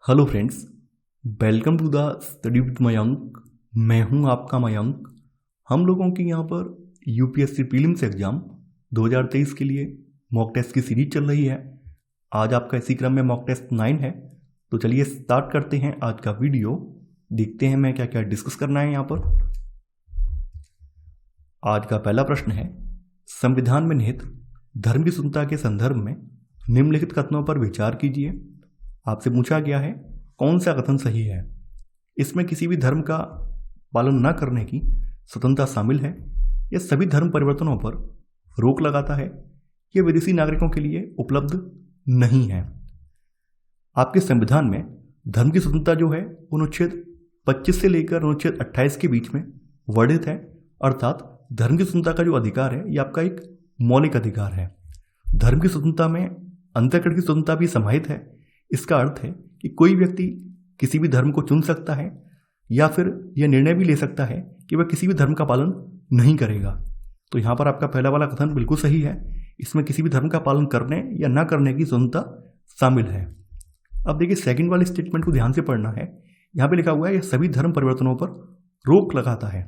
Hello friends, welcome to the study with Mayank. मैं हूं आपका मयंक। हम लोगों की यहाँ पर यूपीएससी प्रीलिम्स एग्जाम 2023 के लिए मॉक टेस्ट की सीरीज चल रही है। आज आपका इसी क्रम में मॉक टेस्ट 9 है। तो चलिए स्टार्ट करते हैं आज का वीडियो। देखते हैं मैं क्या क्या डिस्कस करना है यहाँ पर। आज का पहला प्रश्न है, संविधान में निहित धर्म की स्वतंत्रता के संदर्भ में निम्नलिखित कथनों पर विचार कीजिए। आपसे पूछा गया है कौन सा कथन सही है। इसमें किसी भी धर्म का पालन न करने की स्वतंत्रता शामिल है। यह सभी धर्म परिवर्तनों पर रोक लगाता है। यह विदेशी नागरिकों के लिए उपलब्ध नहीं है। आपके संविधान में धर्म की स्वतंत्रता जो है अनुच्छेद 25 से लेकर अनुच्छेद 28 के बीच में वर्णित है। अर्थात धर्म की स्वतंत्रता का जो अधिकार है यह आपका एक मौलिक अधिकार है। धर्म की स्वतंत्रता में अंतःकरण की स्वतंत्रता भी समाहित है। इसका अर्थ है कि कोई व्यक्ति किसी भी धर्म को चुन सकता है या फिर यह निर्णय भी ले सकता है कि वह किसी भी धर्म का पालन नहीं करेगा। तो यहाँ पर आपका पहला वाला कथन बिल्कुल सही है। इसमें किसी भी धर्म का पालन करने या ना करने की स्वतंत्रता शामिल है। अब देखिए सेकंड वाले स्टेटमेंट को ध्यान से पढ़ना है। यहाँ पे लिखा हुआ है यह सभी धर्म परिवर्तनों पर रोक लगाता है।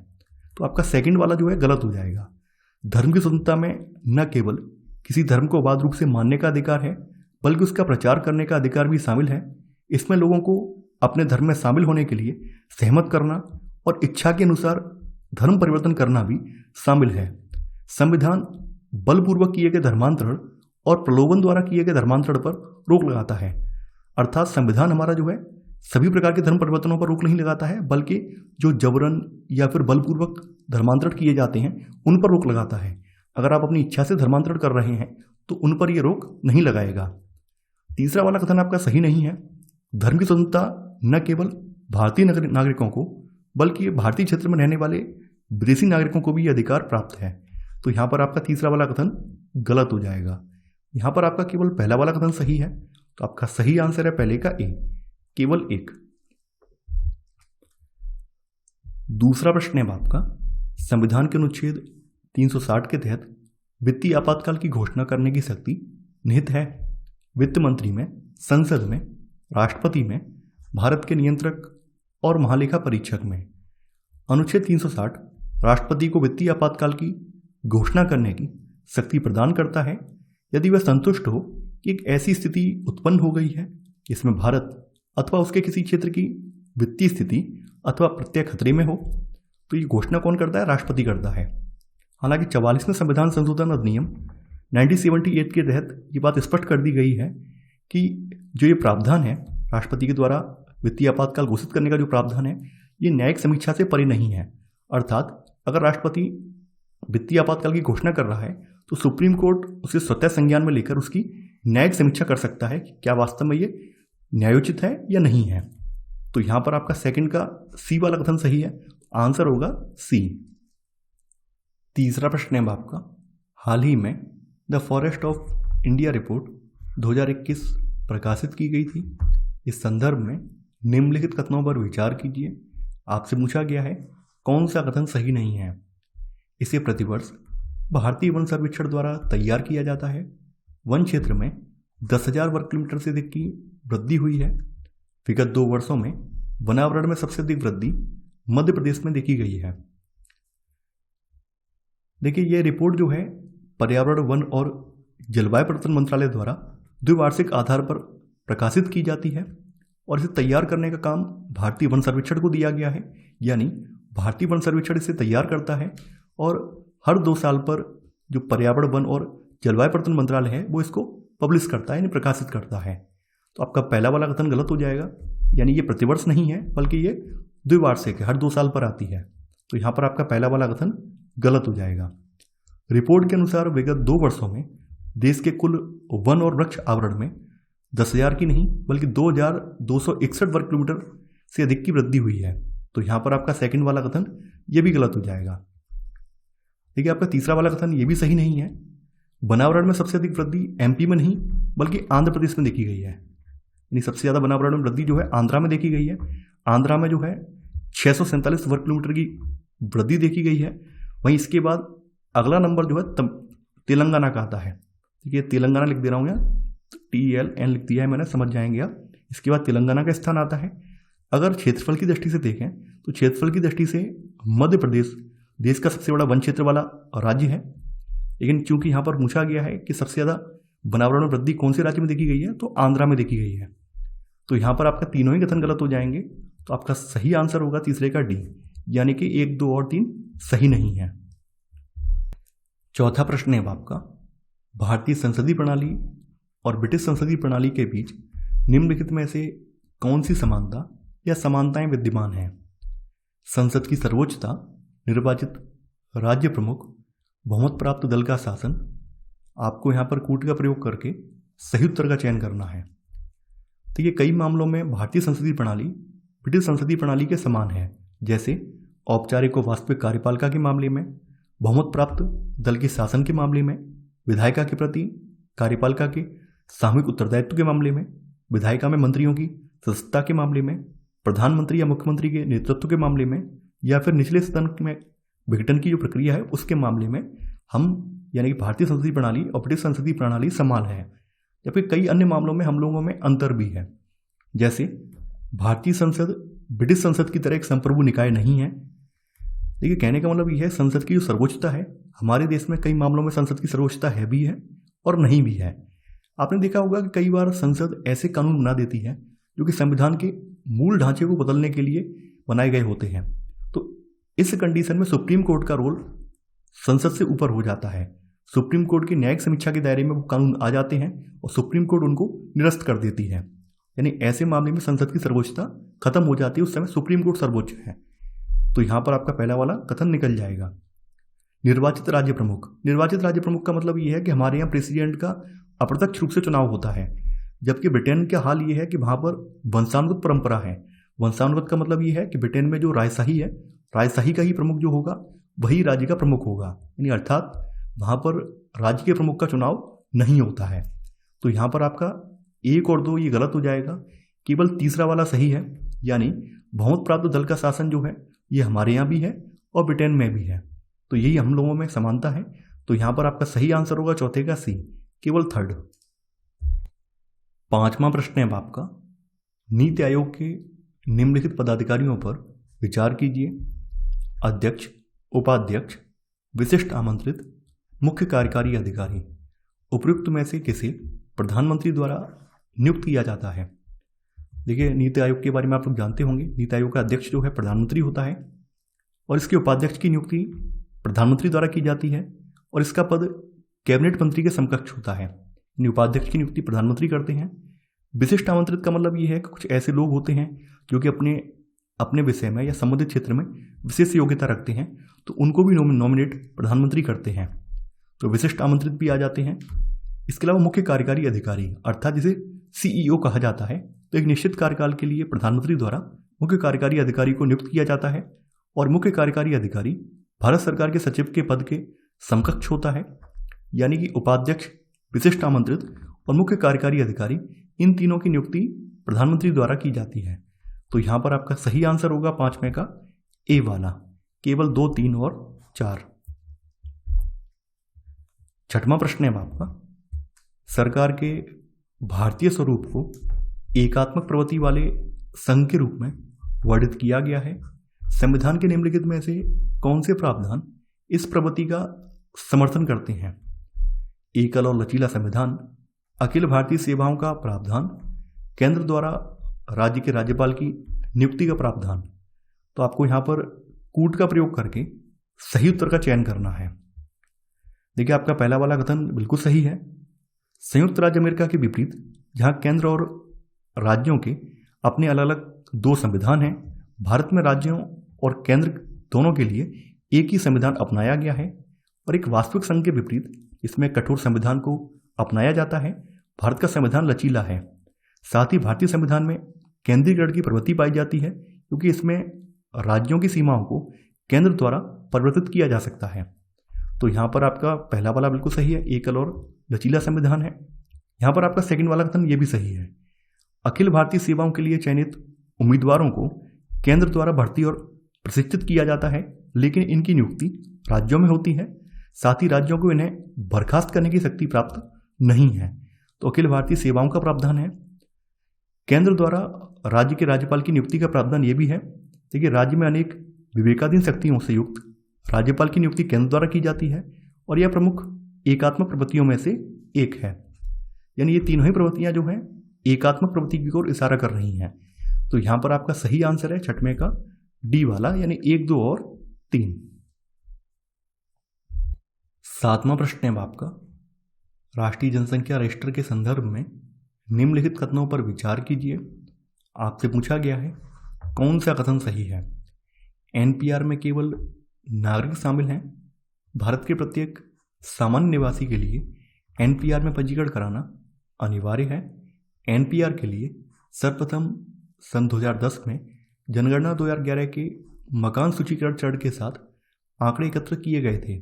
तो आपका सेकंड वाला जो है गलत हो जाएगा। धर्म की स्वतंत्रता में न केवल किसी धर्म को अबाध रूप से मानने का अधिकार है बल्कि उसका प्रचार करने का अधिकार भी शामिल है। इसमें लोगों को अपने धर्म में शामिल होने के लिए सहमत करना और इच्छा के अनुसार धर्म परिवर्तन करना भी शामिल है। संविधान बलपूर्वक किए गए धर्मांतरण और प्रलोभन द्वारा किए गए धर्मांतरण पर रोक लगाता है। अर्थात संविधान हमारा जो है सभी प्रकार के धर्म परिवर्तनों पर रोक नहीं लगाता है बल्कि जो जबरन या फिर बलपूर्वक धर्मांतरण किए जाते हैं उन पर रोक लगाता है। अगर आप अपनी इच्छा से धर्मांतरण कर रहे हैं तो उन पर यह रोक नहीं लगाएगा। तीसरा वाला कथन आपका सही नहीं है। धर्म की स्वतंत्रता न केवल भारतीय नागरिकों को बल्कि भारतीय क्षेत्र में रहने वाले विदेशी नागरिकों को भी यह अधिकार प्राप्त है। तो यहाँ पर आपका तीसरा वाला कथन गलत हो जाएगा। यहाँ पर आपका केवल पहला वाला कथन सही है। तो आपका सही आंसर है पहले का ए, केवल एक। दूसरा प्रश्न है आपका, संविधान के अनुच्छेद 360 के तहत वित्तीय आपातकाल की घोषणा करने की शक्ति निहित है वित्त मंत्री में, संसद में, राष्ट्रपति में, भारत के नियंत्रक और महालेखा परीक्षक में। अनुच्छेद 360 राष्ट्रपति को वित्तीय आपातकाल की घोषणा करने की शक्ति प्रदान करता है यदि वह संतुष्ट हो कि एक ऐसी स्थिति उत्पन्न हो गई है जिसमें भारत अथवा उसके किसी क्षेत्र की वित्तीय स्थिति अथवा प्रत्यय खतरे में हो। तो ये घोषणा कौन करता है? राष्ट्रपति करता है। हालांकि 44वें संविधान संशोधन अधिनियम 1978 के तहत ये बात स्पष्ट कर दी गई है कि जो ये प्रावधान है राष्ट्रपति के द्वारा वित्तीय आपातकाल घोषित करने का जो प्रावधान है ये न्यायिक समीक्षा से परे नहीं है। अर्थात अगर राष्ट्रपति वित्तीय आपातकाल की घोषणा कर रहा है तो सुप्रीम कोर्ट उसे स्वतः संज्ञान में लेकर उसकी न्यायिक समीक्षा कर सकता है कि क्या वास्तव में ये न्यायोचित है या नहीं है। तो यहाँ पर आपका सेकंड का सी वाला कथन सही है। आंसर होगा सी। तीसरा प्रश्न है आपका, हाल ही में the forest of India report 2021 प्रकाशित की गई थी। इस संदर्भ में निम्नलिखित कथनों पर विचार कीजिए। आपसे पूछा गया है कौन सा कथन सही नहीं है। इसे प्रतिवर्ष भारतीय वन सर्वेक्षण द्वारा तैयार किया जाता है। वन क्षेत्र में 10,000 वर्ग किलोमीटर से अधिक की वृद्धि हुई है। विगत 2 वर्षों में वनावरण में सबसे अधिक वृद्धि मध्य प्रदेश में देखी गई है। देखिए यह रिपोर्ट जो है पर्यावरण, वन और जलवायु परिवर्तन मंत्रालय द्वारा द्विवार्षिक आधार पर प्रकाशित की जाती है और इसे तैयार करने का काम भारतीय वन सर्वेक्षण को दिया गया है। यानी भारतीय वन सर्वेक्षण इसे तैयार करता है और हर 2 साल पर जो पर्यावरण, वन और जलवायु परिवर्तन मंत्रालय है वो इसको पब्लिश करता है, यानी प्रकाशित करता है। तो आपका पहला वाला कथन गलत हो जाएगा। यानी ये प्रतिवर्ष नहीं है बल्कि ये द्विवार्षिक है, हर 2 साल पर आती है। तो यहाँ पर आपका पहला वाला कथन गलत हो जाएगा। रिपोर्ट के अनुसार विगत 2 वर्षों में देश के कुल वन और वृक्ष आवरण में 10,000 की नहीं बल्कि 2,261 वर्ग किलोमीटर से अधिक की वृद्धि हुई है। तो यहाँ पर आपका सेकंड वाला कथन ये भी गलत हो जाएगा। देखिए आपका तीसरा वाला कथन ये भी सही नहीं है। वनावरण में सबसे अधिक वृद्धि एमपी में नहीं बल्कि आंध्र प्रदेश में देखी गई है। यानी सबसे ज़्यादा वनावरण में वृद्धि जो है आंध्रा में देखी गई है। आंध्रा में जो है 647 वर्ग किलोमीटर की वृद्धि देखी गई है। वहीं इसके बाद अगला नंबर जो है तेलंगाना का आता है। देखिए तेलंगाना लिख दे रहा हूँ यहाँ, TLN लिख दिया है मैंने, समझ जाएंगे आप। इसके बाद तेलंगाना का स्थान आता है। अगर क्षेत्रफल की दृष्टि से देखें तो क्षेत्रफल की दृष्टि से मध्य प्रदेश देश का सबसे बड़ा वन क्षेत्र वाला राज्य है, लेकिन चूंकि यहाँ पर पूछा गया है कि सबसे ज़्यादा वनावरण में वृद्धि कौन से राज्य में देखी गई है, तो आंध्रा में देखी गई है। तो यहाँ पर आपका तीनों ही कथन गलत हो जाएंगे। तो आपका सही आंसर होगा तीसरे का डी, यानी कि 1, 2 और 3 सही नहीं है। चौथा प्रश्न है आपका, भारतीय संसदीय प्रणाली और ब्रिटिश संसदीय प्रणाली के बीच निम्नलिखित में से कौन सी समानता या समानताएं विद्यमान हैं? संसद की सर्वोच्चता, निर्वाचित राज्य प्रमुख, बहुमत प्राप्त दल का शासन। आपको यहाँ पर कूट का प्रयोग करके सही उत्तर का चयन करना है। देखिए, कई मामलों में भारतीय संसदीय प्रणाली ब्रिटिश संसदीय प्रणाली के समान है, जैसे औपचारिक और वास्तविक कार्यपालिका के मामले में, बहुमत प्राप्त दल के शासन के मामले में, विधायिका के प्रति कार्यपालिका के सामूहिक उत्तरदायित्व के मामले में, विधायिका में मंत्रियों की सदस्यता के मामले में, प्रधानमंत्री या मुख्यमंत्री के नेतृत्व के मामले में, या फिर निचले सदन में विघटन की जो प्रक्रिया है उसके मामले में हम यानी कि भारतीय संसदीय प्रणाली और ब्रिटिश संसदीय प्रणाली समान है। जबकि कई अन्य मामलों में हम लोगों में अंतर भी है, जैसे भारतीय संसद ब्रिटिश संसद की तरह एक संप्रभु निकाय नहीं है। देखिए, कहने का मतलब यह है, संसद की जो सर्वोच्चता है हमारे देश में कई मामलों में संसद की सर्वोच्चता है भी है और नहीं भी है। आपने देखा होगा कि कई बार संसद ऐसे कानून बना देती है जो कि संविधान के मूल ढांचे को बदलने के लिए बनाए गए होते हैं। तो इस कंडीशन में सुप्रीम कोर्ट का रोल संसद से ऊपर हो जाता है। सुप्रीम कोर्ट की न्यायिक समीक्षा के दायरे में वो कानून आ जाते हैं और सुप्रीम कोर्ट उनको निरस्त कर देती है। यानी ऐसे मामले में संसद की सर्वोच्चता खत्म हो जाती है, उस समय सुप्रीम कोर्ट सर्वोच्च है। तो यहाँ पर आपका पहला वाला कथन निकल जाएगा। निर्वाचित राज्य प्रमुख, निर्वाचित राज्य प्रमुख का मतलब ये है कि हमारे यहाँ प्रेसिडेंट का अप्रत्यक्ष रूप से चुनाव होता है, जबकि ब्रिटेन का हाल ये है कि वहाँ पर वंशानुगत परंपरा है। वंशानुगत का मतलब ये है कि ब्रिटेन में जो राजशाही है, राजशाही का ही प्रमुख जो होगा वही राज्य का प्रमुख होगा, यानी अर्थात वहाँ पर राज्य के प्रमुख का चुनाव नहीं होता है। तो यहाँ पर आपका 1 और 2 ये गलत हो जाएगा, केवल तीसरा वाला सही है, यानी बहुमत प्राप्त दल का शासन जो है ये हमारे यहाँ भी है और ब्रिटेन में भी है। तो यही हम लोगों में समानता है। तो यहाँ पर आपका सही आंसर होगा चौथे का सी, केवल थर्ड। 5वां प्रश्न है आपका, नीति आयोग के निम्नलिखित पदाधिकारियों पर विचार कीजिए। अध्यक्ष, उपाध्यक्ष, विशिष्ट आमंत्रित, मुख्य कार्यकारी अधिकारी। उपयुक्त में से किसे प्रधानमंत्री द्वारा नियुक्त किया जाता है? देखिए, नीति आयोग के बारे में आप लोग जानते होंगे। नीति आयोग का अध्यक्ष जो है प्रधानमंत्री होता है और इसके उपाध्यक्ष की नियुक्ति प्रधानमंत्री द्वारा की जाती है और इसका पद कैबिनेट मंत्री के समकक्ष होता है। उपाध्यक्ष की नियुक्ति प्रधानमंत्री करते हैं। विशिष्ट आमंत्रित का मतलब ये है कि कुछ ऐसे लोग होते हैं जो कि अपने विषय में या संबंधित क्षेत्र में विशेष योग्यता रखते हैं, तो उनको भी नॉमिनेट प्रधानमंत्री करते हैं, तो विशिष्ट आमंत्रित भी आ जाते हैं। इसके अलावा मुख्य कार्यकारी अधिकारी अर्थात जिसे सीईओ कहा जाता है, तो एक निश्चित कार्यकाल के लिए प्रधानमंत्री द्वारा मुख्य कार्यकारी अधिकारी को नियुक्त किया जाता है और मुख्य कार्यकारी अधिकारी भारत सरकार के सचिव के पद के समकक्ष होता है। यानी कि उपाध्यक्ष, विशिष्ट आमंत्रित और मुख्य कार्यकारी अधिकारी, इन तीनों की नियुक्ति प्रधानमंत्री द्वारा की जाती है। तो यहाँ पर आपका सही आंसर होगा 5वें का ए वाला, केवल 2, 3 और 4। 6वां प्रश्न है आपका, सरकार के भारतीय स्वरूप को एकात्मक प्रवृत्ति वाले संघ के रूप में वर्णित किया गया है। संविधान के निम्नलिखित में से कौन से प्रावधान इस प्रवृत्ति का समर्थन करते हैं? एकल और लचीला संविधान, अखिल भारतीय सेवाओं का प्रावधान, केंद्र द्वारा राज्य के राज्यपाल की नियुक्ति का प्रावधान। तो आपको यहाँ पर कूट का प्रयोग करके सही उत्तर का चयन करना है। देखिए, आपका पहला वाला कथन बिल्कुल सही है। संयुक्त राज्य अमेरिका के विपरीत, जहाँ केंद्र और राज्यों के अपने अलग अलग 2 संविधान हैं, भारत में राज्यों और केंद्र दोनों के लिए एक ही संविधान अपनाया गया है। और एक वास्तविक संघ के विपरीत इसमें कठोर संविधान को अपनाया जाता है। भारत का संविधान लचीला है। साथ ही भारतीय संविधान में केंद्रीकरण की प्रवृत्ति पाई जाती है, क्योंकि इसमें राज्यों की सीमाओं को केंद्र द्वारा परिवर्तित किया जा सकता है। तो यहाँ पर आपका पहला वाला बिल्कुल सही है, एकल और लचीला संविधान है। यहाँ पर आपका सेकंड वाला कथन ये भी सही है। अखिल भारतीय सेवाओं के लिए चयनित उम्मीदवारों को केंद्र द्वारा भर्ती और प्रशिक्षित किया जाता है, लेकिन इनकी नियुक्ति राज्यों में होती है। साथ ही राज्यों को इन्हें बर्खास्त करने की शक्ति प्राप्त नहीं है। तो अखिल भारतीय सेवाओं का प्रावधान है। केंद्र द्वारा राज्य के राज्यपाल की नियुक्ति का प्रावधान ये भी है। देखिए, राज्य में अनेक विवेकाधीन शक्तियों से युक्त राज्यपाल की नियुक्ति केंद्र द्वारा की जाती है और यह प्रमुख एकात्मक प्रवृत्तियों में से एक है। यानी ये तीनों ही प्रवृत्तियां जो हैं एकात्मक प्रवृत्ति की ओर इशारा कर रही हैं। तो यहां पर आपका सही आंसर है छठवें का डी वाला, यानी 1, 2 और 3। 7वां प्रश्न है आपका, राष्ट्रीय जनसंख्या रजिस्टर के संदर्भ में निम्नलिखित कथनों पर विचार कीजिए। आपसे पूछा गया है कौन सा कथन सही है। एनपीआर में केवल नागरिक शामिल हैं। भारत के प्रत्येक सामान्य निवासी के लिए एनपीआर में पंजीकरण कराना अनिवार्य है। एनपीआर के लिए सर्वप्रथम सन 2010 में जनगणना 2011 के मकान सूचीकरण चरण के साथ आंकड़े एकत्र किए गए थे।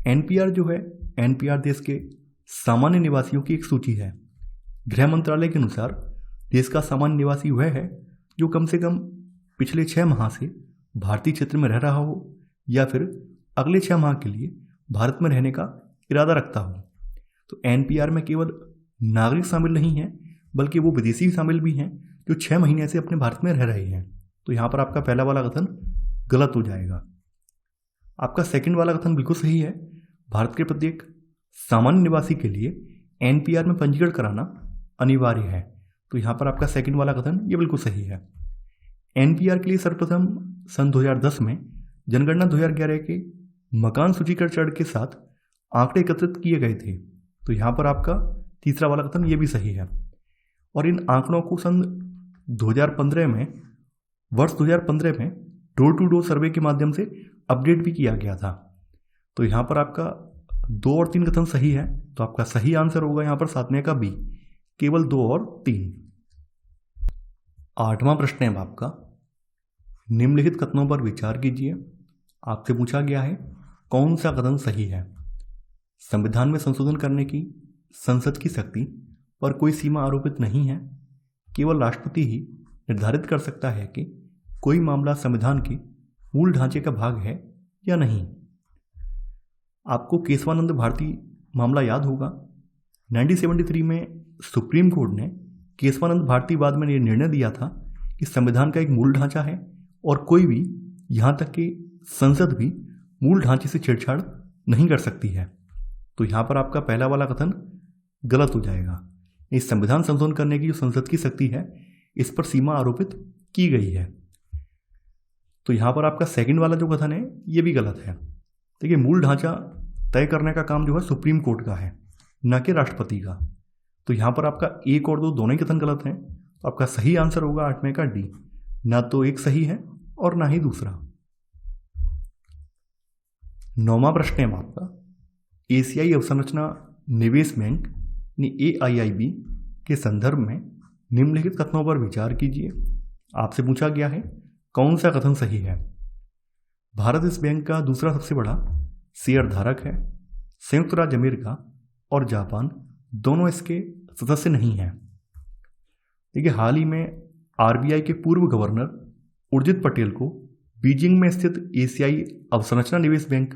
एनपीआर जो है, एनपीआर देश के सामान्य निवासियों की एक सूची है। गृह मंत्रालय के अनुसार देश का सामान्य निवासी वह है जो कम से कम पिछले 6 माह से भारतीय क्षेत्र में रह रहा हो या फिर अगले 6 माह के लिए भारत में रहने का इरादा रखता हो। तो एनपीआर में केवल नागरिक शामिल नहीं है बल्कि वो विदेशी शामिल भी हैं जो 6 महीने से अपने भारत में रह रहे हैं। तो यहाँ पर आपका पहला वाला कथन गलत हो जाएगा। आपका सेकंड वाला कथन बिल्कुल सही है। भारत के प्रत्येक सामान्य निवासी के लिए एनपीआर में पंजीकरण कराना अनिवार्य है। तो यहाँ पर आपका सेकंड वाला कथन ये बिल्कुल सही है। एनपीआर के लिए सर्वप्रथम सन 2010 में जनगणना 2011 के मकान सूचीकरण चरण के साथ आंकड़े एकत्रित किए गए थे। तो यहाँ पर आपका तीसरा वाला कथन ये भी सही है। और इन आंकड़ों को सन 2015 में डोर टू डोर सर्वे के माध्यम से अपडेट भी किया गया था। तो यहाँ पर आपका 2 और 3 कथन सही है। तो आपका सही आंसर होगा यहाँ पर 7वें का बी, केवल 2 और 3। 8वां प्रश्न है आपका, निम्नलिखित कथनों पर विचार कीजिए। आपसे पूछा गया है कौन सा कथन सही है। संविधान में संशोधन करने की संसद की शक्ति पर कोई सीमा आरोपित नहीं है। केवल राष्ट्रपति ही निर्धारित कर सकता है कि कोई मामला संविधान के मूल ढांचे का भाग है या नहीं। आपको केशवानंद भारती मामला याद होगा। 1973 में सुप्रीम कोर्ट ने केशवानंद भारती वाद में यह निर्णय दिया था कि संविधान का एक मूल ढांचा है और कोई भी, यहाँ तक कि संसद भी, मूल ढांचे से छेड़छाड़ नहीं कर सकती है। तो यहाँ पर आपका पहला वाला कथन गलत हो जाएगा। इस संविधान संशोधन करने की जो संसद की शक्ति है इस पर सीमा आरोपित की गई है। तो यहाँ पर आपका सेकंड वाला जो कथन है ये भी गलत है। देखिए, मूल ढांचा तय करने का काम जो है सुप्रीम कोर्ट का है, न कि राष्ट्रपति का। तो यहाँ पर आपका 1 और 2 दोनों ही कथन गलत हैं। तो आपका सही आंसर होगा 8वें का डी, ना तो एक सही है और ना ही दूसरा। 9वां प्रश्न है आपका, एशियाई अवसंरचना निवेश बैंक AIIB के संदर्भ में निम्नलिखित कथनों पर विचार कीजिए। आपसे पूछा गया है कौन सा कथन सही है। भारत इस बैंक का दूसरा सबसे बड़ा शेयर धारक है। संयुक्त राज्य अमेरिका और जापान दोनों इसके सदस्य नहीं हैं। देखिए, हाल ही में RBI के पूर्व गवर्नर उर्जित पटेल को बीजिंग में स्थित एशियाई अवसंरचना निवेश बैंक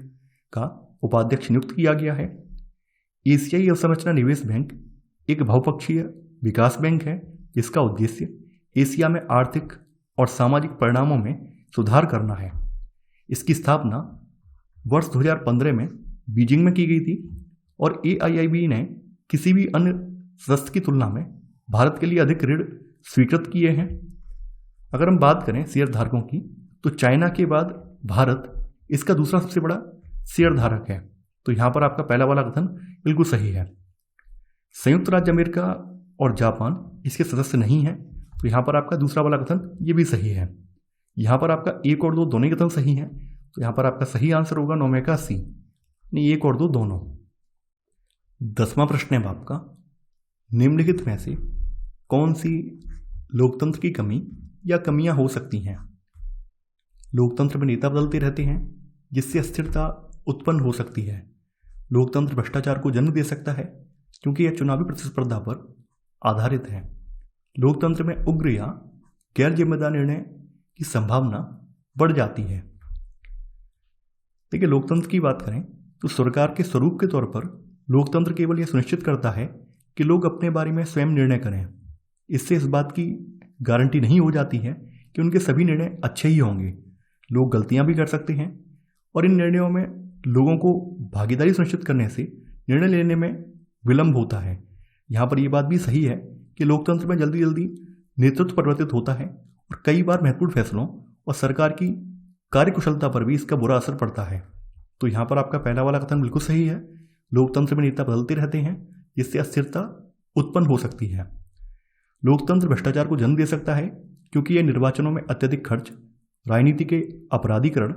का उपाध्यक्ष नियुक्त किया गया है। एशियाई अवसंरचना निवेश बैंक एक बहुपक्षीय विकास बैंक है जिसका उद्देश्य एशिया में आर्थिक और सामाजिक परिणामों में सुधार करना है। इसकी स्थापना वर्ष 2015 में बीजिंग में की गई थी और AIIB ने किसी भी अन्य सदस्य की तुलना में भारत के लिए अधिक ऋण स्वीकृत किए हैं। अगर हम बात करें शेयर धारकों की तो चाइना के बाद भारत इसका दूसरा सबसे बड़ा शेयर धारक है। तो यहाँ पर आपका पहला वाला कथन बिल्कुल सही है। संयुक्त राज्य अमेरिका और जापान इसके सदस्य नहीं है। तो यहाँ पर आपका दूसरा वाला कथन ये भी सही है। यहाँ पर आपका 1 और 2 दोनों ही कथन सही हैं। तो यहाँ पर आपका सही आंसर होगा 9वें का सी, नहीं 1 और 2 दोनों। 10वां प्रश्न है आपका, निम्नलिखित में से कौन सी लोकतंत्र की कमी या कमियां हो सकती हैं। लोकतंत्र में नेता बदलते रहते हैं जिससे अस्थिरता उत्पन्न हो सकती है। लोकतंत्र भ्रष्टाचार को जन्म दे सकता है क्योंकि यह चुनावी प्रतिस्पर्धा पर आधारित है। लोकतंत्र में उग्र या गैर जिम्मेदार निर्णय की संभावना बढ़ जाती है। देखिए, लोकतंत्र की बात करें तो सरकार के स्वरूप के तौर पर लोकतंत्र केवल यह सुनिश्चित करता है कि लोग अपने बारे में स्वयं निर्णय करें। इससे इस बात की गारंटी नहीं हो जाती है कि उनके सभी निर्णय अच्छे ही होंगे। लोग गलतियां भी कर सकते हैं और इन निर्णयों में लोगों को भागीदारी सुनिश्चित करने से निर्णय लेने में विलंब होता है। यहाँ पर यह बात भी सही है कि लोकतंत्र में जल्दी जल्दी नेतृत्व परिवर्तित होता है और कई बार महत्वपूर्ण फैसलों और सरकार की कार्यकुशलता पर भी इसका बुरा असर पड़ता है। तो यहाँ पर आपका पहला वाला कथन बिल्कुल सही है। लोकतंत्र में नेता बदलते रहते हैं जिससे अस्थिरता उत्पन्न हो सकती है। लोकतंत्र भ्रष्टाचार को जन्म दे सकता है क्योंकि यह निर्वाचनों में अत्यधिक खर्च, राजनीति के अपराधीकरण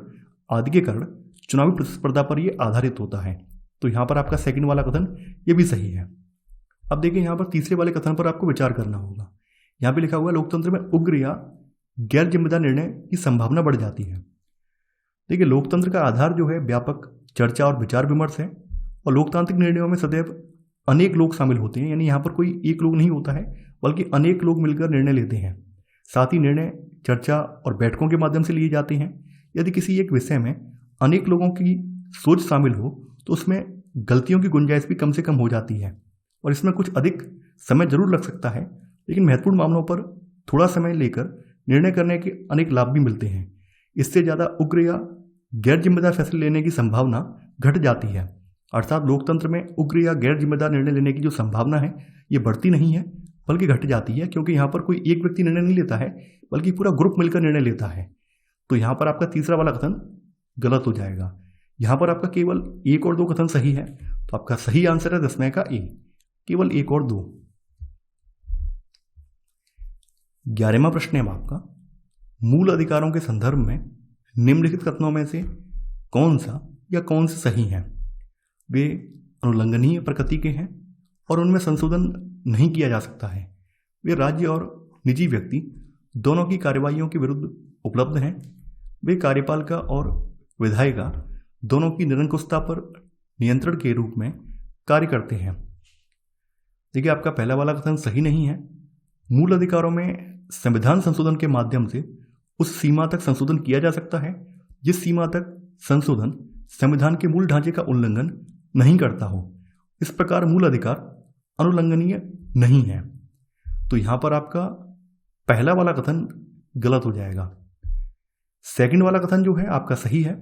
आदि के कारण चुनावी प्रतिस्पर्धा पर यह आधारित होता है। तो यहाँ पर आपका सेकंड वाला कथन ये भी सही है। अब देखिए यहाँ पर तीसरे वाले कथन पर आपको विचार करना होगा। यहाँ पे लिखा हुआ है लोकतंत्र में उग्र या गैर जिम्मेदार निर्णय की संभावना बढ़ जाती है। देखिए लोकतंत्र का आधार जो है व्यापक चर्चा और विचार विमर्श है और लोकतांत्रिक निर्णयों में सदैव अनेक लोग शामिल होते हैं। यानी यहाँ पर कोई एक लोग नहीं होता है बल्कि अनेक लोग मिलकर निर्णय लेते हैं। साथ ही निर्णय चर्चा और बैठकों के माध्यम से लिए जाते हैं। यदि किसी एक विषय में अनेक लोगों की सोच शामिल हो तो उसमें गलतियों की गुंजाइश भी कम से कम हो जाती है और इसमें कुछ अधिक समय जरूर लग सकता है, लेकिन महत्वपूर्ण मामलों पर थोड़ा समय लेकर निर्णय करने के अनेक लाभ भी मिलते हैं। इससे ज़्यादा उग्र या गैर जिम्मेदार फैसले लेने की संभावना घट जाती है। अर्थात लोकतंत्र में उग्र या गैर जिम्मेदार निर्णय लेने की जो संभावना है ये बढ़ती नहीं है बल्कि घट जाती है, क्योंकि यहाँ पर कोई एक व्यक्ति निर्णय नहीं लेता है बल्कि पूरा ग्रुप मिलकर निर्णय लेता है। तो यहाँ पर आपका तीसरा वाला कथन गलत हो जाएगा। यहाँ पर आपका केवल एक और दो कथन सही है। तो आपका सही आंसर है 10 का ए, केवल एक और दो। 11वां प्रश्न है आपका, मूल अधिकारों के संदर्भ में निम्नलिखित कथनों में से कौन सा या कौन से सही हैं? वे अनुल्लंघनीय प्रकृति के हैं और उनमें संशोधन नहीं किया जा सकता है। वे राज्य और निजी व्यक्ति दोनों की कार्यवाहियों के विरुद्ध उपलब्ध हैं। वे कार्यपालिका और विधायिका दोनों की निरंकुशता पर नियंत्रण के रूप में कार्य करते हैं। देखिए आपका पहला वाला कथन सही नहीं है। मूल अधिकारों में संविधान संशोधन के माध्यम से उस सीमा तक संशोधन किया जा सकता है जिस सीमा तक संशोधन संविधान के मूल ढांचे का उल्लंघन नहीं करता हो। इस प्रकार मूल अधिकार अनुल्लंघनीय नहीं है। तो यहां पर आपका पहला वाला कथन गलत हो जाएगा। सेकंड वाला कथन जो है आपका सही है।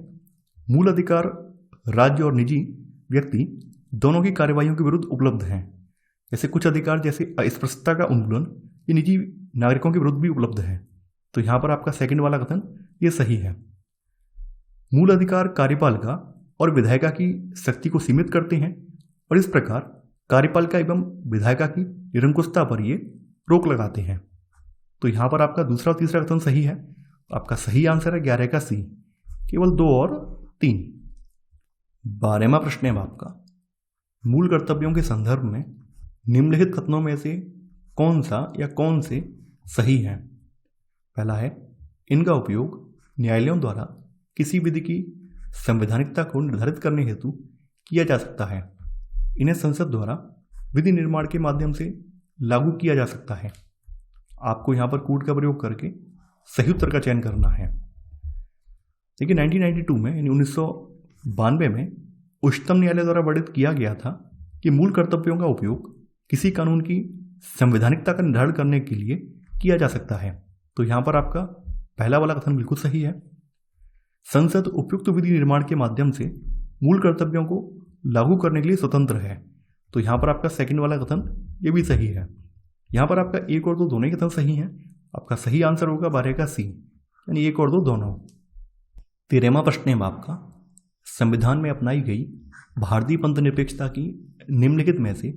मूल अधिकार राज्य और निजी व्यक्ति दोनों की कार्यवाहियों के विरुद्ध उपलब्ध हैं। जैसे कुछ अधिकार जैसे अस्पृश्यता का उन्मूलन ये निजी नागरिकों के विरुद्ध भी उपलब्ध है। तो यहां पर आपका सेकंड वाला कथन ये सही है। मूल अधिकार कार्यपालिका और विधायिका की शक्ति को सीमित करते हैं और इस प्रकार कार्यपालिका एवं विधायिका की निरंकुशता पर ये रोक लगाते हैं। तो यहां पर आपका दूसरा और तीसरा कथन सही है। आपका सही आंसर है 11 का सी, केवल 2 और 3। 12वां प्रश्न है आपका, मूल कर्तव्यों के संदर्भ में निम्नलिखित कथनों में से कौन सा या कौन से सही है? पहला है, इनका उपयोग न्यायालयों द्वारा किसी विधि की संवैधानिकता को निर्धारित करने हेतु किया जा सकता है। इन्हें संसद द्वारा विधि निर्माण के माध्यम से लागू किया जा सकता है। आपको यहां पर कूट का प्रयोग करके सही उत्तर का चयन करना है। देखिए 1992 में यानी 1992 में उच्चतम न्यायालय द्वारा वर्णित किया गया था कि मूल कर्तव्यों का उपयोग किसी कानून की संवैधानिकता का निर्धारण करने के लिए किया जा सकता है। तो यहां पर आपका पहला वाला कथन बिल्कुल सही है। संसद उपयुक्त विधि निर्माण के माध्यम से मूल कर्तव्यों को लागू करने के लिए स्वतंत्र है। तो यहां पर आपका सेकंड वाला कथन ये भी सही है। यहां पर आपका 1 और 2 दोनों ही कथन सही हैं। आपका सही आंसर होगा 12 का सी, यानी 1 और 2 दोनों। 13वां प्रश्न है आपका, संविधान में अपनाई गई भारतीय पंथ निरपेक्षता की निम्नलिखित में से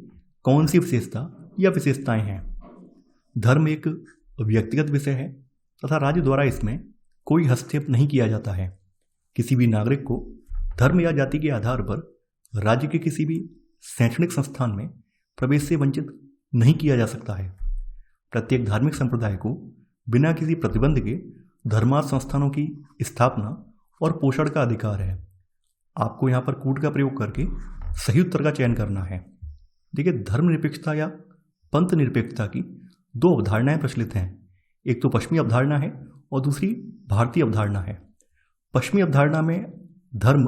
कौन सी विशेषता या विशेषताएं हैं? धर्म एक व्यक्तिगत विषय है तथा राज्य द्वारा इसमें कोई हस्तक्षेप नहीं किया जाता है। किसी भी नागरिक को धर्म या जाति के आधार पर राज्य के किसी भी शैक्षणिक संस्थान में प्रवेश से वंचित नहीं किया जा सकता है। प्रत्येक धार्मिक संप्रदाय को बिना किसी प्रतिबंध के धर्मार्थ संस्थानों की स्थापना और पोषण का अधिकार है। आपको यहाँ पर कूट का प्रयोग करके सही उत्तर का चयन करना है। देखिए धर्मनिरपेक्षता या पंथ निरपेक्षता की 2 अवधारणाएं प्रचलित हैं। एक तो पश्चिमी अवधारणा है और दूसरी भारतीय अवधारणा है। पश्चिमी अवधारणा में धर्म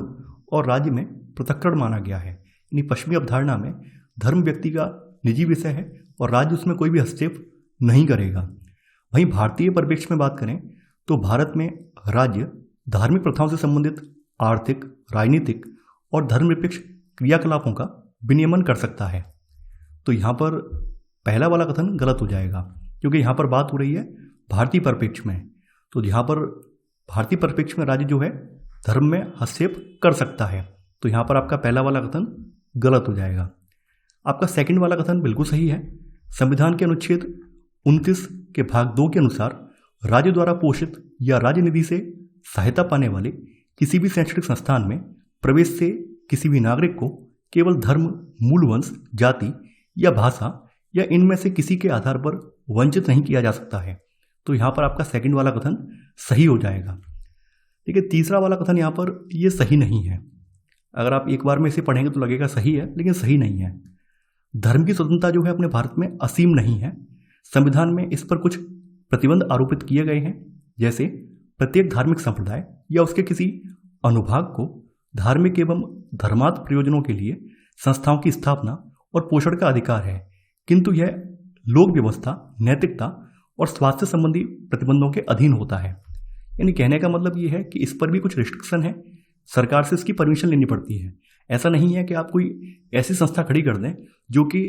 और राज्य में पृथक्करण माना गया है। यानी पश्चिमी अवधारणा में धर्म व्यक्ति का निजी विषय है और राज्य उसमें कोई भी हस्तक्षेप नहीं करेगा। वहीं भारतीय परिप्रेक्ष्य में बात करें तो भारत में राज्य धार्मिक प्रथाओं से संबंधित आर्थिक, राजनीतिक और धर्मनिरपेक्ष क्रियाकलापों का विनियमन कर सकता है। तो यहाँ पर पहला वाला कथन गलत हो जाएगा, क्योंकि यहाँ पर बात हो रही है भारतीय परिप्रेक्ष्य में। तो यहाँ पर भारतीय परिप्रेक्ष्य में राज्य जो है धर्म में हस्तक्षेप कर सकता है। तो यहाँ पर आपका पहला वाला कथन गलत हो जाएगा। आपका सेकंड वाला कथन बिल्कुल सही है। संविधान के अनुच्छेद 29 के भाग 2 के अनुसार राज्य द्वारा पोषित या राज्य निधि से सहायता पाने वाले किसी भी शैक्षणिक संस्थान में प्रवेश से किसी भी नागरिक को केवल धर्म, मूल वंश, जाति या भाषा या इनमें से किसी के आधार पर वंचित नहीं किया जा सकता है। तो यहाँ पर आपका सेकंड वाला कथन सही हो जाएगा। ठीक है, तीसरा वाला कथन यहाँ पर ये सही नहीं है। अगर आप एक बार में इसे पढ़ेंगे तो लगेगा सही है, लेकिन सही नहीं है। धर्म की स्वतंत्रता जो है अपने भारत में असीम नहीं है। संविधान में इस पर कुछ प्रतिबंध आरोपित किए गए हैं, जैसे प्रत्येक धार्मिक संप्रदाय या उसके किसी अनुभाग को धार्मिक एवं धर्मार्थ प्रयोजनों के लिए संस्थाओं की स्थापना और पोषण का अधिकार है, किंतु यह लोक व्यवस्था, नैतिकता और स्वास्थ्य संबंधी प्रतिबंधों के अधीन होता है। यानी कहने का मतलब ये है कि इस पर भी कुछ रिस्ट्रिक्शन है, सरकार से इसकी परमिशन लेनी पड़ती है। ऐसा नहीं है कि आप कोई ऐसी संस्था खड़ी कर दें जो कि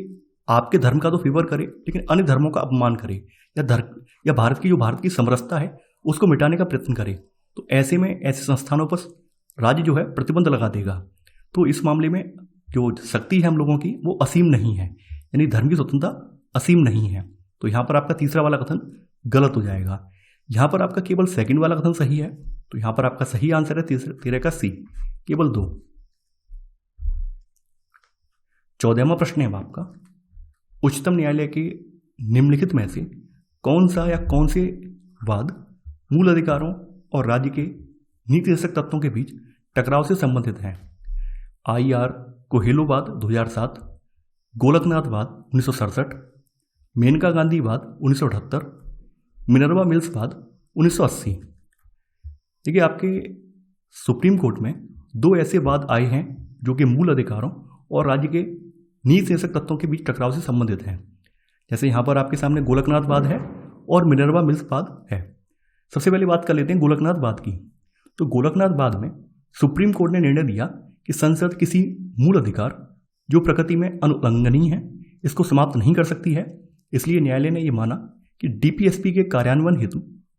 आपके धर्म का तो फेवर करे लेकिन अन्य धर्मों का अपमान करे या भारत की समरसता है उसको मिटाने का प्रयत्न करे। तो ऐसे में ऐसे संस्थानों पर राज्य जो है प्रतिबंध लगा देगा। तो इस मामले में जो शक्ति है हम लोगों की वो असीम नहीं है, यानी धर्म की स्वतंत्रता असीम नहीं है। तो यहाँ पर आपका तीसरा वाला कथन गलत हो जाएगा। यहाँ पर आपका केवल सेकंड वाला कथन सही है। तो यहाँ पर आपका सही आंसर है 13 का सी, केवल 2। 14वां प्रश्न है आपका, उच्चतम न्यायालय के निम्नलिखित में से कौन सा या कौन से वाद मूल अधिकारों और राज्य के नीति निर्देशक तत्वों के बीच टकराव से संबंधित है? IR कोहेलोवाद 2007, गोलकनाथवाद 1967, मेनका गांधीवाद 1978, मिनर्वा मिल्सवाद 1980। देखिए, आपके सुप्रीम कोर्ट में 2 ऐसे वाद आए हैं जो कि मूल अधिकारों और राज्य के नीति निर्देशक तत्वों के बीच टकराव से संबंधित हैं। जैसे यहाँ पर आपके सामने गोलकनाथवाद है और मिनर्वा मिल्सवाद है। सबसे पहले बात कर लेते हैं गोलकनाथवाद की। तो गोलकनाथवाद में सुप्रीम कोर्ट ने निर्णय दिया कि संसद किसी मूल अधिकार जो प्रकृति में अनुल्लंघनीय है इसको समाप्त नहीं कर सकती है। इसलिए न्यायालय ने यह माना कि DPSP के कार्यान्वयन हेतु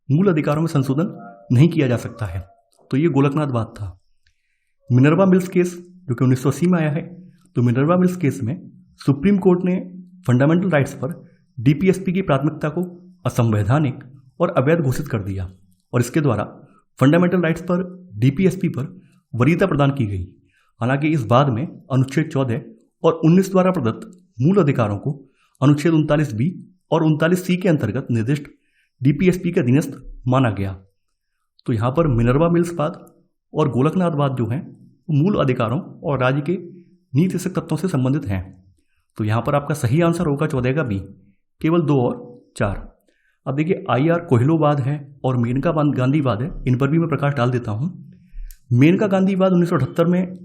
मूल अधिकारों में संशोधन नहीं किया जा सकता है। तो ये गोलकनाथवाद था। मिनर्वा मिल्स केस जो कि 1980 में आया है, तो मिनर्वा मिल्स केस में सुप्रीम कोर्ट ने फंडामेंटल राइट्स पर DPSP की प्राथमिकता को असंवैधानिक और अवैध घोषित कर दिया और इसके द्वारा फंडामेंटल राइट्स पर DPSP पर वरीयता प्रदान की गई। हालांकि इस बाद में अनुच्छेद 14 और 19 द्वारा प्रदत्त मूल अधिकारों को अनुच्छेद 39B और 39C के अंतर्गत निर्दिष्ट DPSP के अधीनस्थ माना गया। तो यहाँ पर मिनर्वा मिल्सवाद और गोलकनाथवाद जो हैं वो मूल अधिकारों और राज्य के नीति निर्देशक तत्वों से संबंधित हैं। तो यहाँ पर आपका सही आंसर होगा 14 का बी, केवल 2 और 4। अब देखिए, IR कोहेलोवाद है और मेनका गांधीवाद है, इन पर भी मैं प्रकाश डाल देता हूँ। मेनका गांधीवाद 1978 में,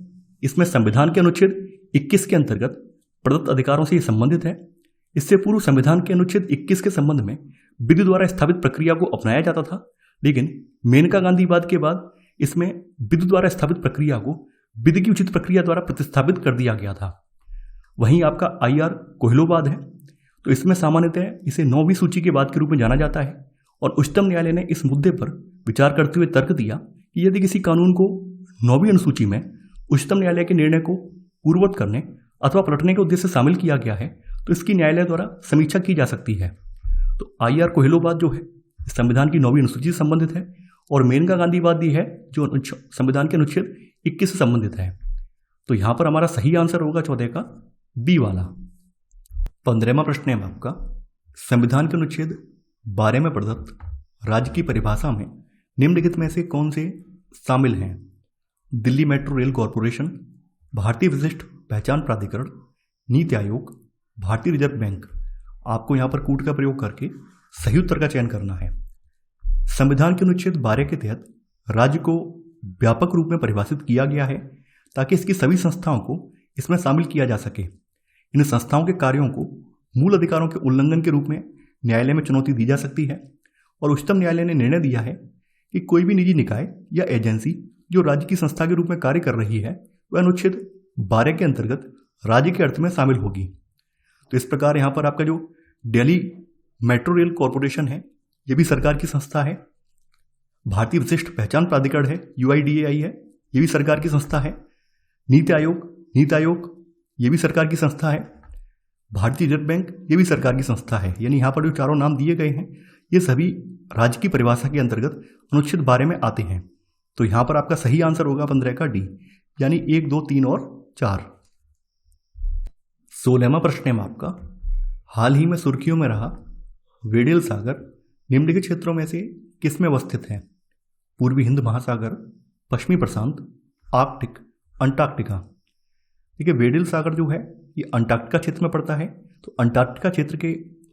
इसमें संविधान के अनुच्छेद 21 के अंतर्गत प्रदत्त अधिकारों से ये संबंधित है। इससे पूर्व संविधान के अनुच्छेद 21 के संबंध में विधि द्वारा स्थापित प्रक्रिया को अपनाया जाता था, लेकिन मेनका गांधीवाद के बाद इसमें विधि द्वारा स्थापित प्रक्रिया को विधि की उचित प्रक्रिया द्वारा प्रतिस्थापित कर दिया गया था। वहीं आपका IR कोहेलोवाद है, तो इसमें सामान्यतः इसे 9वीं सूची के बाद के रूप में जाना जाता है और उच्चतम न्यायालय ने इस मुद्दे पर विचार करते हुए तर्क दिया कि यदि किसी कानून को 9वीं अनुसूची में उच्चतम न्यायालय के निर्णय को पूर्ववत करने अथवा पलटने के उद्देश्य से शामिल किया गया है तो इसकी न्यायालय द्वारा समीक्षा की जा सकती है। तो IR कोहेलोवाद जो है संविधान की 9वीं अनुसूची से संबंधित है और मेनका गांधीवाद है जो संविधान के अनुच्छेद 21 से संबंधित है। तो यहाँ पर हमारा सही आंसर होगा 14 का बी वाला। 15वां प्रश्न है आपका, संविधान के अनुच्छेद 12 में प्रदत्त राज्य की परिभाषा में निम्नलिखित में से कौन से शामिल हैं? दिल्ली मेट्रो रेल कॉरपोरेशन, भारतीय विशिष्ट पहचान प्राधिकरण, नीति आयोग, भारतीय रिजर्व बैंक। आपको यहाँ पर कूट का प्रयोग करके सही उत्तर का चयन करना है। संविधान के अनुच्छेद 12 के तहत राज्य को व्यापक रूप में परिभाषित किया गया है ताकि इसकी सभी संस्थाओं को इसमें शामिल किया जा सके। इन संस्थाओं के कार्यों को मूल अधिकारों के उल्लंघन के रूप में न्यायालय में चुनौती दी जा सकती है और उच्चतम न्यायालय ने निर्णय दिया है कि कोई भी निजी निकाय या एजेंसी जो राज्य की संस्था के रूप में कार्य कर रही है वह अनुच्छेद 12 के अंतर्गत राज्य के अर्थ में शामिल होगी। तो इस प्रकार यहाँ पर आपका जो दिल्ली मेट्रो रेल कॉरपोरेशन है ये भी सरकार की संस्था है। भारतीय विशिष्ट पहचान प्राधिकरण है UIDAI है, ये भी सरकार की संस्था है। नीति आयोग ये भी सरकार की संस्था है। भारतीय रिजर्व बैंक ये भी सरकार की संस्था है। यानी यहाँ पर जो चारों नाम दिए गए हैं ये सभी राज्य की परिभाषा के अंतर्गत अनुच्छेद 12 में आते हैं। तो यहाँ पर आपका सही आंसर होगा 15 का डी, यानी 1, 2, 3 और 4। 16वां प्रश्न है आपका, हाल ही में सुर्खियों में रहा वेडेल सागर निम्नलिखित क्षेत्रों में से किसमें अवस्थित है? पूर्वी हिंद महासागर, पश्चिमी प्रशांत, आर्कटिक, अंटार्कटिका। देखिए वेडेल सागर जो है ये अंटार्कटिका क्षेत्र में पड़ता है। तो अंटार्कटिका क्षेत्र के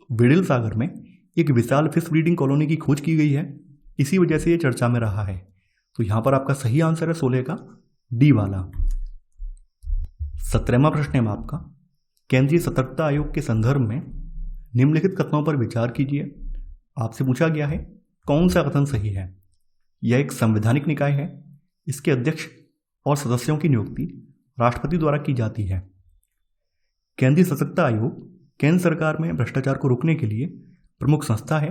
वेडेल सागर में एक विशाल फिश ब्रीडिंग कॉलोनी की खोज की गई है, इसी वजह से ये चर्चा में रहा है। तो यहाँ पर आपका सही आंसर है 16 का डी वाला। 17वां प्रश्न है आपका, केंद्रीय सतर्कता आयोग के संदर्भ में निम्नलिखित कथनों पर विचार कीजिए। आपसे पूछा गया है कौन सा कथन सही है? यह एक संवैधानिक निकाय है, इसके अध्यक्ष और सदस्यों की नियुक्ति राष्ट्रपति द्वारा की जाती है। केंद्रीय सतर्कता आयोग केंद्र सरकार में भ्रष्टाचार को रोकने के लिए प्रमुख संस्था है।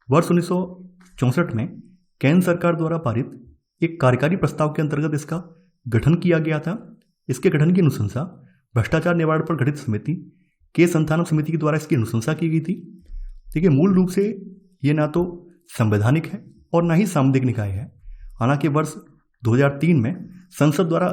वर्ष 1964 में केंद्र सरकार द्वारा पारित एक कार्यकारी प्रस्ताव के अंतर्गत इसका गठन किया गया था। इसके गठन की अनुशंसा भ्रष्टाचार निवारण पर गठित समिति के संस्थानक समिति के द्वारा इसकी अनुशंसा की गई थी। देखिए मूल रूप से ये ना तो संवैधानिक है और ना ही सामुदायिक निकाय है। हालांकि वर्ष 2003 में संसद द्वारा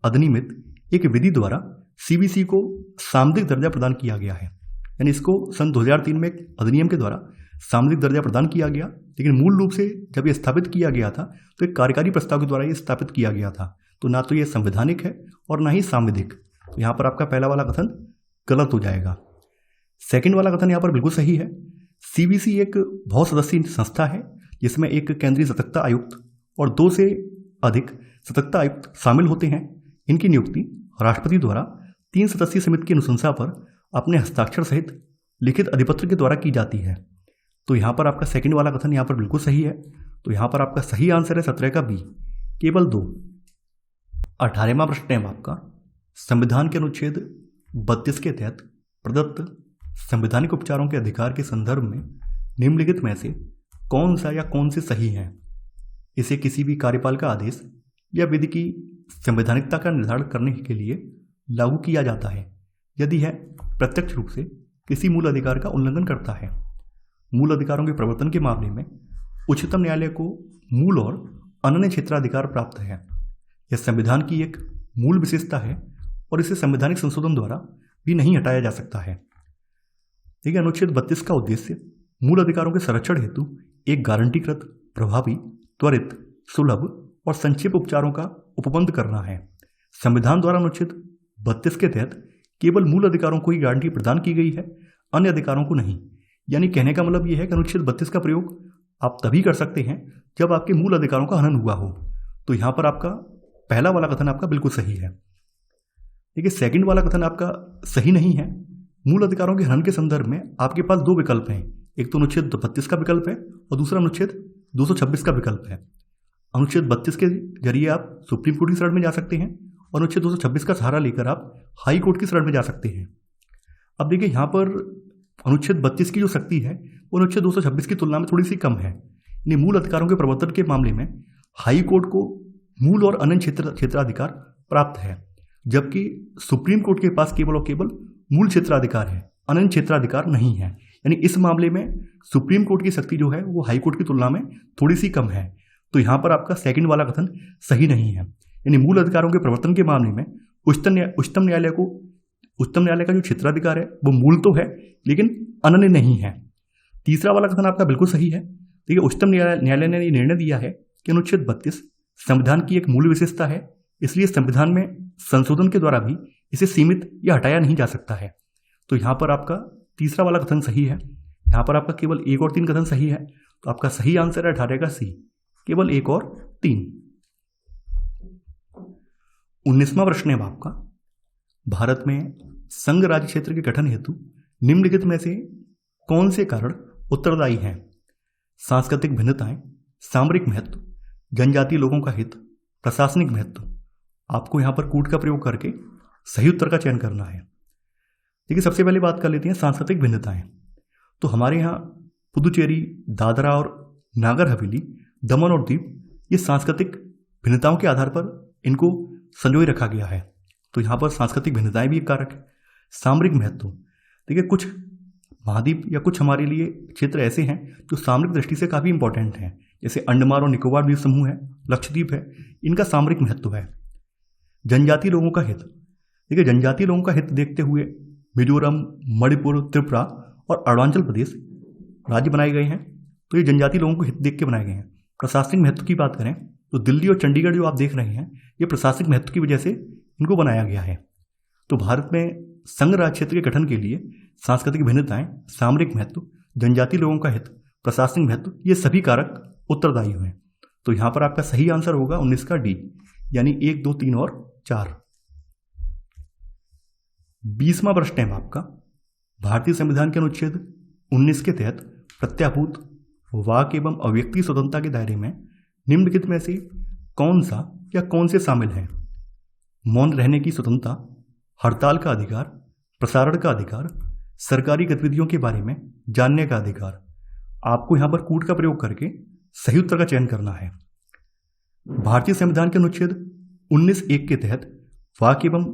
अधिनियमित एक विधि द्वारा CBC को सामुदायिक दर्जा प्रदान किया गया है। यानी इसको सन 2003 में एक अधिनियम के द्वारा सामुदायिक दर्जा प्रदान किया गया, लेकिन मूल रूप से जब ये स्थापित किया गया था तो एक कार्यकारी प्रस्ताव के द्वारा ये स्थापित किया गया था। तो ना तो ये संवैधानिक है और ना ही सामुदायिक। तो यहाँ पर आपका पहला वाला कथन गलत हो जाएगा। सेकंड वाला कथन यहाँ पर बिल्कुल सही है। CBC एक बहुसदस्यीय संस्था है जिसमें एक केंद्रीय सतर्कता आयुक्त और 2 से अधिक सतर्कता आयुक्त शामिल होते हैं। इनकी नियुक्ति राष्ट्रपति द्वारा 3 सदस्यीय समिति की अनुशंसा पर अपने हस्ताक्षर सहित लिखित अधिपत्र के द्वारा की जाती है। तो यहाँ पर आपका सेकंड वाला कथन यहाँ पर बिल्कुल सही है। तो यहाँ पर आपका सही आंसर है 17 का बी, केवल 2। 18वां प्रश्न है आपका, संविधान के अनुच्छेद 32 के तहत प्रदत्त संवैधानिक उपचारों के अधिकार के संदर्भ में निम्नलिखित में से कौन सा या कौन से सही है? इसे किसी भी कार्यपालिका आदेश या विधि की संवैधानिकता का निर्धारण करने के लिए लागू किया जाता है यदि यह प्रत्यक्ष रूप से किसी मूल अधिकार का उल्लंघन करता है। मूल अधिकारों के प्रवर्तन के मामले में उच्चतम न्यायालय को मूल और अनन्य क्षेत्राधिकार प्राप्त है। यह संविधान की एक मूल विशेषता है और इसे संवैधानिक संशोधन द्वारा भी नहीं हटाया जा सकता है। देखिए अनुच्छेद 32 का उद्देश्य मूल अधिकारों के संरक्षण हेतु एक गारंटीकृत, प्रभावी, त्वरित, सुलभ और संक्षेप उपचारों का उपबंध करना है। संविधान द्वारा अनुच्छेद 32 के तहत केवल मूल अधिकारों को ही गारंटी प्रदान की गई है, अन्य अधिकारों को नहीं। यानी कहने का मतलब यह है कि अनुच्छेद 32 का प्रयोग आप तभी कर सकते हैं जब आपके मूल अधिकारों का हनन हुआ हो। तो यहाँ पर आपका पहला वाला कथन आपका बिल्कुल सही है। देखिए सेकंड वाला कथन आपका सही नहीं है। मूल अधिकारों के हनन के संदर्भ में आपके पास 2 विकल्प हैं, एक तो अनुच्छेद 32 का विकल्प है और दूसरा अनुच्छेद 226 का विकल्प है। अनुच्छेद 32 के जरिए आप सुप्रीम कोर्ट की शरण में जा सकते हैं और अनुच्छेद 226 का सहारा लेकर आप हाई कोर्ट की शरण में जा सकते हैं। अब देखिए यहाँ पर अनुच्छेद 32 की जो शक्ति है वो अनुच्छेद 226 की तुलना में थोड़ी सी कम है। यानी मूल अधिकारों के प्रवर्तन के मामले में हाई कोर्ट को मूल और अनन्य क्षेत्राधिकार प्राप्त है, जबकि सुप्रीम कोर्ट के पास केवल और केवल मूल क्षेत्राधिकार है, अनन्य क्षेत्राधिकार नहीं है। यानी इस मामले में सुप्रीम कोर्ट की शक्ति जो है वो हाई कोर्ट की तुलना में थोड़ी सी कम है। तो यहाँ पर आपका सेकंड वाला कथन सही नहीं है। यानी मूल अधिकारों के प्रवर्तन के मामले में उच्चतम न्यायालय का जो क्षेत्राधिकार है वो मूल तो है लेकिन अनन्य नहीं है। तीसरा वाला कथन आपका बिल्कुल सही है। देखिए उच्चतम न्यायालय ने निर्णय दिया है कि अनुच्छेद 32 संविधान की एक मूल विशेषता है, इसलिए संविधान में संशोधन के द्वारा भी इसे सीमित या हटाया नहीं जा सकता है। तो यहाँ पर आपका तीसरा वाला कथन सही है। यहाँ पर आपका केवल 1 और 3 कथन सही है। तो आपका सही आंसर है 18 का सी, केवल 1 और 3। 19वां प्रश्न है आपका, भारत में संघ राज्य क्षेत्र के गठन हेतु निम्नलिखित में से कौन से कारण उत्तरदायी हैं? सांस्कृतिक भिन्नताएं, सामरिक महत्व, जनजातीय लोगों का हित, प्रशासनिक महत्व। आपको यहां पर कूट का प्रयोग करके सही उत्तर का चयन करना है। देखिए, सबसे पहले बात कर लेते हैं सांस्कृतिक भिन्नताएं। तो हमारे यहाँ पुदुचेरी, दादरा और नागर हवेली, दमन और दीव, ये सांस्कृतिक भिन्नताओं के आधार पर इनको संजोए रखा गया है। तो यहाँ पर सांस्कृतिक भिन्नताएं भी एक कारक है। सामरिक महत्व, देखिए कुछ महाद्वीप या कुछ हमारे लिए क्षेत्र ऐसे हैं जो सामरिक दृष्टि से काफ़ी इंपॉर्टेंट हैं, जैसे अंडमान और निकोबार द्वीप समूह है, लक्षद्वीप है, इनका सामरिक महत्व है। जनजातीय लोगों का हित, देखिए जनजातीय लोगों का हित देखते हुए मिजोरम, मणिपुर, त्रिपुरा और अरुणाचल प्रदेश राज्य बनाए गए हैं। तो ये जनजातीय लोगों को हित देख के बनाए गए हैं। प्रशासनिक महत्व की बात करें तो दिल्ली और चंडीगढ़ जो आप देख रहे हैं, ये प्रशासनिक महत्व की वजह से इनको बनाया गया है। तो भारत में संघ राज्य क्षेत्र के गठन के लिए सांस्कृतिक भिन्नताएं, सामरिक महत्व, जनजातीय लोगों का हित, प्रशासनिक महत्व, ये सभी कारक उत्तरदायी हुए। तो यहाँ पर आपका सही आंसर होगा 19 का डी, यानी 1, 2, 3 और 4। 20वां प्रश्न है आपका, भारतीय संविधान के अनुच्छेद 19 के तहत प्रत्याभूत वाक एवं अभिव्यक्ति स्वतंत्रता के दायरे में निम्नलिखित में से कौन सा या कौन से शामिल हैं? मौन रहने की स्वतंत्रता, हड़ताल का अधिकार, प्रसारण का अधिकार, सरकारी गतिविधियों के बारे में जानने का अधिकार। आपको यहां पर कूट का प्रयोग करके सही उत्तर का चयन करना है। भारतीय संविधान के अनुच्छेद 19(1) के तहत वाक एवं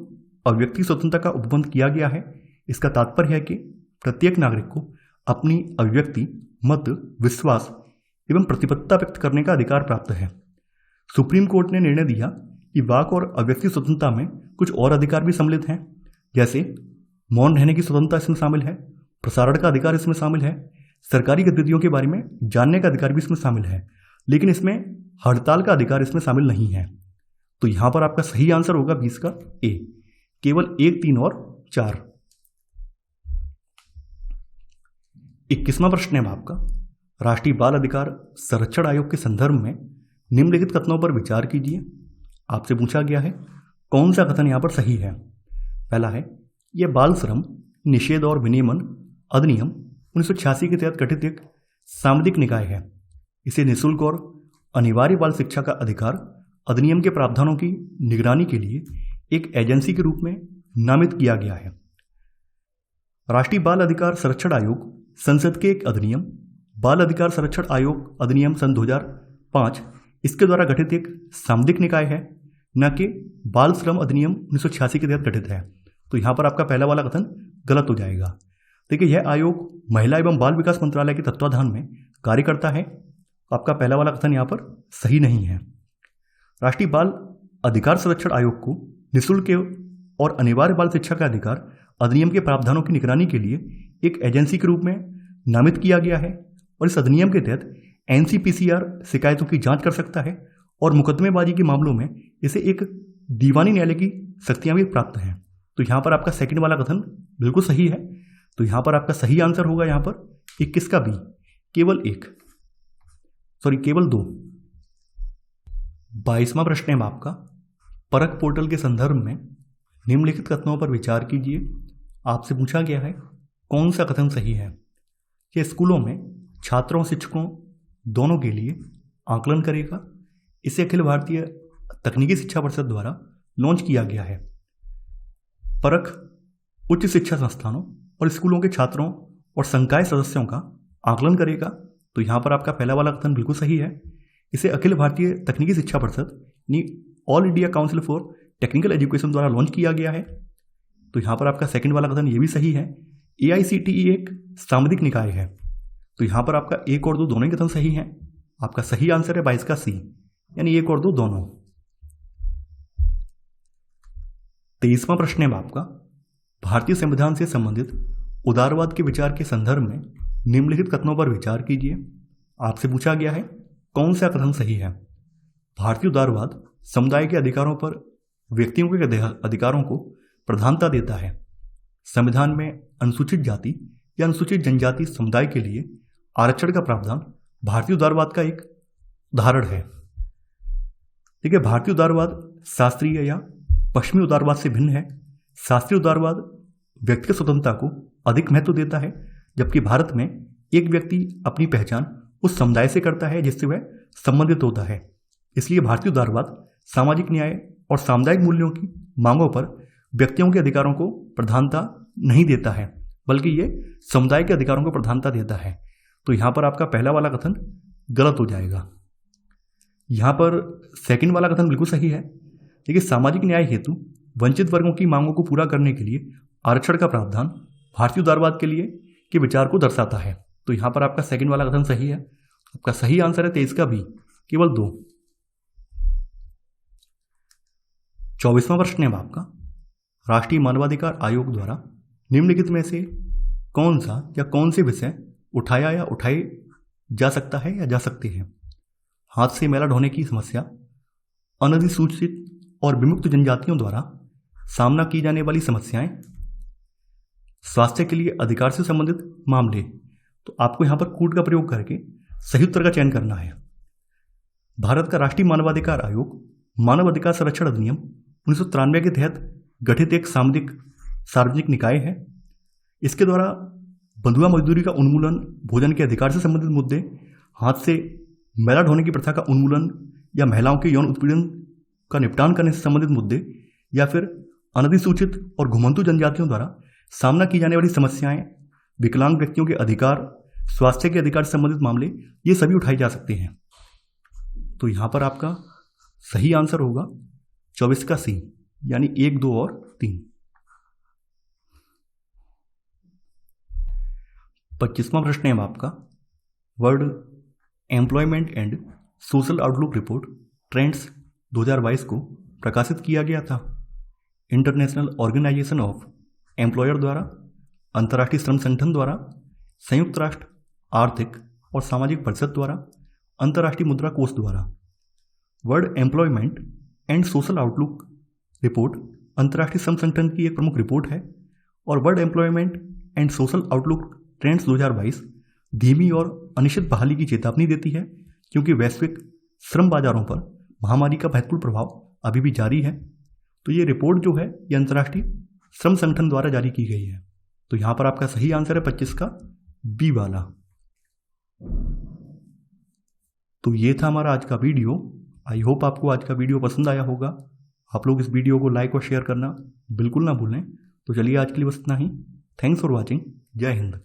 अभिव्यक्ति स्वतंत्रता का उपबंध किया गया है। इसका तात्पर्य है कि प्रत्येक नागरिक को अपनी अभिव्यक्ति, मत, विश्वास एवं प्रतिबद्धता व्यक्त करने का अधिकार प्राप्त है। सुप्रीम कोर्ट ने निर्णय दिया कि वाक और अभिव्यक्ति स्वतंत्रता में कुछ और अधिकार भी सम्मिलित हैं, जैसे मौन रहने की स्वतंत्रता इसमें शामिल है, प्रसारण का अधिकार इसमें शामिल है, सरकारी गतिविधियों के बारे में जानने का अधिकार भी इसमें शामिल है, लेकिन इसमें हड़ताल का अधिकार इसमें शामिल नहीं है। तो यहां पर आपका सही आंसर होगा 20 का ए, केवल 1, 3 और 4। 21वां प्रश्न है आपका, राष्ट्रीय बाल अधिकार संरक्षण आयोग के संदर्भ में निम्नलिखित कथनों पर विचार कीजिए। आपसे पूछा गया है कौन सा कथन यहां पर सही है। पहला है, यह बाल श्रम निषेध और विनियमन अधिनियम 1986 के तहत गठित एक सांविधिक निकाय है। इसे निःशुल्क और अनिवार्य बाल शिक्षा का अधिकार अधिनियम के प्रावधानों की निगरानी के लिए एक एजेंसी के रूप में नामित किया गया है। राष्ट्रीय बाल अधिकार संरक्षण आयोग संसद के एक अधिनियम बाल अधिकार संरक्षण आयोग अधिनियम सन 2005 इसके द्वारा गठित एक सांविधिक निकाय है, न कि बाल श्रम अधिनियम 1986 के तहत गठित है। तो यहाँ पर आपका पहला वाला कथन गलत हो जाएगा। देखिए, यह आयोग महिला एवं बाल विकास मंत्रालय के तत्वाधान में कार्य करता है। आपका पहला वाला कथन यहाँ पर सही नहीं है। राष्ट्रीय बाल अधिकार संरक्षण आयोग को निःशुल्क और अनिवार्य बाल शिक्षा का अधिकार अधिनियम के प्रावधानों की निगरानी के लिए एक एजेंसी के रूप में नामित किया गया है और इस अधिनियम के तहत NCPCR शिकायतों की जांच कर सकता है और मुकदमेबाजी के मामलों में इसे एक दीवानी न्यायालय की शक्तियां भी प्राप्त हैं। तो यहाँ पर आपका सेकंड वाला कथन बिल्कुल सही है। तो यहाँ पर आपका सही आंसर होगा यहाँ पर 21 का बी, केवल 2। 22वां प्रश्न है आपका, परख पोर्टल के संदर्भ में निम्नलिखित कथनों पर विचार कीजिए। आपसे पूछा गया है कौन सा कथन सही है कि स्कूलों में छात्रों शिक्षकों दोनों के लिए आकलन करेगा। इसे अखिल भारतीय तकनीकी शिक्षा परिषद द्वारा लॉन्च किया गया है। परख उच्च शिक्षा संस्थानों और स्कूलों के छात्रों और संकाय सदस्यों का आकलन करेगा। तो यहाँ पर आपका पहला वाला कथन बिल्कुल सही है। इसे अखिल भारतीय तकनीकी शिक्षा परिषद यानी all India council for technical education द्वारा लॉन्च किया गया है। तो यहाँ पर आपका सेकंड वाला कथन ये भी सही है। AICTE एक सांविधिक निकाय है। तो यहाँ पर आपका 1 और 2 दोनों ही कथन सही हैं। आपका सही आंसर है 22 का सी, यानी 1 और 2 दोनों। 23वां प्रश्न है आपका, भारतीय संविधान से संबंधित उदारवाद के विचार के संदर्भ में निम्नलिखित कथनों पर विचार कीजिए। आपसे पूछा गया है कौन सा कथन सही है। भारतीय उदारवाद समुदाय के अधिकारों पर व्यक्तियों के अधिकारों को प्रधानता देता है। संविधान में अनुसूचित जाति या अनुसूचित जनजाति समुदाय के लिए आरक्षण का प्रावधान भारतीय उदारवाद का एक उदाहरण है। देखिए, भारतीय उदारवाद शास्त्रीय या पश्चिमी उदारवाद से भिन्न है। शास्त्रीय उदारवाद व्यक्तिगत स्वतंत्रता को अधिक महत्व देता है, जबकि भारत में एक व्यक्ति अपनी पहचान उस समुदाय से करता है जिससे वह संबंधित होता है। इसलिए भारतीय उदारवाद सामाजिक न्याय और सामुदायिक मूल्यों की मांगों पर व्यक्तियों के अधिकारों को प्रधानता नहीं देता है, बल्कि ये समुदाय के अधिकारों को प्रधानता देता है। तो यहाँ पर आपका पहला वाला कथन गलत हो जाएगा। यहाँ पर सेकंड वाला कथन बिल्कुल सही है। देखिए, सामाजिक न्याय हेतु वंचित वर्गों की मांगों को पूरा करने के लिए आरक्षण का प्रावधान भारतीय उदारवाद के लिए के विचार को दर्शाता है। तो यहाँ पर आपका सेकंड वाला कथन सही है। आपका सही आंसर है 23 का बी, केवल 2। 24वां प्रश्न है आपका, राष्ट्रीय मानवाधिकार आयोग द्वारा निम्नलिखित में से कौन सा या कौन से विषय उठाया या उठाए जा सकता है या जा सकते हैं? हाथ से मैला ढोने की समस्या, अनधिसूचित और विमुक्त जनजातियों द्वारा सामना की जाने वाली समस्याएं, स्वास्थ्य के लिए अधिकार से संबंधित मामले। तो आपको यहां पर कूट का प्रयोग करके सही उत्तर का चयन करना है। भारत का राष्ट्रीय मानवाधिकार आयोग मानव अधिकार संरक्षण अधिनियम 1993 के तहत गठित एक सार्वजनिक निकाय है। इसके द्वारा बंधुआ मजदूरी का उन्मूलन, भोजन के अधिकार से संबंधित मुद्दे, हाथ से मैला ढोने की प्रथा का उन्मूलन या महिलाओं के यौन उत्पीड़न का निपटान करने से संबंधित मुद्दे, या फिर अनधिसूचित और घुमंतु जनजातियों द्वारा सामना की जाने वाली समस्याएं, विकलांग व्यक्तियों के अधिकार, स्वास्थ्य के अधिकार से संबंधित मामले, ये सभी उठाए जा सकते हैं। तो यहां पर आपका सही आंसर होगा 24 का सी, यानी 1, 2 और 3। 25वां प्रश्न है आपका, world employment and social outlook report trends 2022 को प्रकाशित किया गया था इंटरनेशनल ऑर्गेनाइजेशन ऑफ एम्प्लॉयर द्वारा, अंतर्राष्ट्रीय श्रम संगठन द्वारा, संयुक्त राष्ट्र आर्थिक और सामाजिक परिषद द्वारा, अंतर्राष्ट्रीय मुद्रा कोष द्वारा। World employment and social outlook report अंतर्राष्ट्रीय श्रम संगठन की एक प्रमुख रिपोर्ट है और world employment and social outlook trends 2022 धीमी और अनिश्चित बहाली की चेतावनी देती है, क्योंकि वैश्विक श्रम बाजारों पर महामारी का महत्वपूर्ण प्रभाव अभी भी जारी है। तो ये रिपोर्ट जो है ये अंतर्राष्ट्रीय श्रम संगठन द्वारा जारी की गई है। तो यहाँ पर आपका सही आंसर है 25 का बी वाला। तो ये था हमारा आज का वीडियो। आई होप आपको आज का वीडियो पसंद आया होगा। आप लोग इस वीडियो को लाइक और शेयर करना बिल्कुल ना भूलें। तो चलिए आज के लिए बस इतना ही। Thanks for watching. जय हिंद।